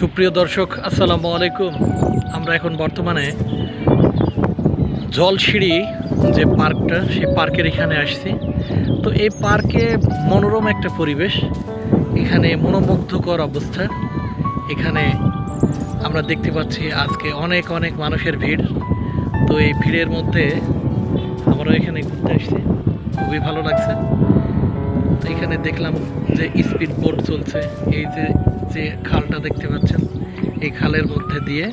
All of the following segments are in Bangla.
সুপ্রিয় দর্শক, আসসালামু আলাইকুম। আমরা এখন বর্তমানে জলসিঁড়ি যে পার্কটা, সেই পার্কের এখানে আসছি। তো এই পার্কে মনোরম একটা পরিবেশ, এখানে মনোমুগ্ধকর অবস্থা। এখানে আমরা দেখতে পাচ্ছি আজকে অনেক অনেক মানুষের ভিড়। তো এই ভিড়ের মধ্যে আমরাও এখানে ঘুরতে আসছি, খুবই ভালো লাগছে। তো এখানে দেখলাম যে স্পিড বোট চলছে। এই যে যে খালটা দেখতে পাচ্ছেন, এই খালের মধ্যে দিয়ে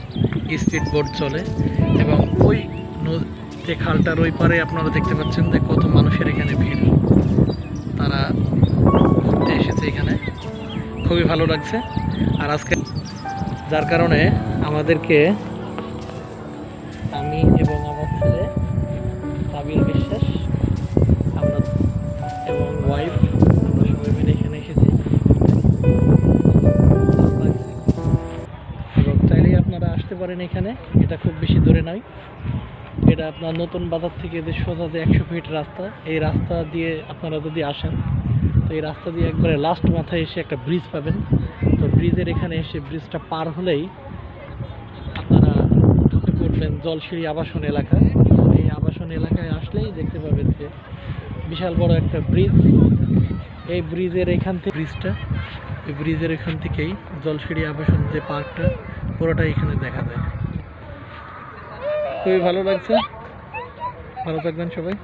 স্পিড বোট চলে এবং ওই যে খালটার ওই পারে আপনারা দেখতে পাচ্ছেন যে কত মানুষের এখানে ভিড়। তারা ঘুরতে এসেছে এখানে, খুবই ভালো লাগছে। আর আজকে যার কারণে আমাদেরকে, আমি এবং আমার ছেলে সাবিল বিশ্বাস, আমরা এবং ওয়াইফ, আমরা সবাই মিলে এখানে এসেছি। এবং চাইলেই আপনারা আসতে পারেন এখানে, এটা খুব বেশি দূরে নয়। এটা আপনার নতুন বাজার থেকে যে সোজা যে 100 ফিট রাস্তা, এই রাস্তা দিয়ে আপনারা যদি আসেন, তো এই রাস্তা দিয়ে একবারে লাস্ট মাথায় এসে একটা ব্রিজ পাবেন। তো ব্রিজের এখানে এসে ব্রিজটা পার হলেই আপনারা ঢুকে পড়বেন জলসিঁড়ি আবাসন এলাকা। এই আবাসন এলাকায় আসলেই দেখতে পাবেন যে বিশাল বড় একটা ব্রিজ। এই ব্রিজের এখান থেকে এই ব্রিজের এখান থেকেই জলসিঁড়ি আবাসন যে পার্কটা, পুরোটা এখানে দেখা যায়। খুবই ভালো লাগছে। ভালো থাকবেন সবাই।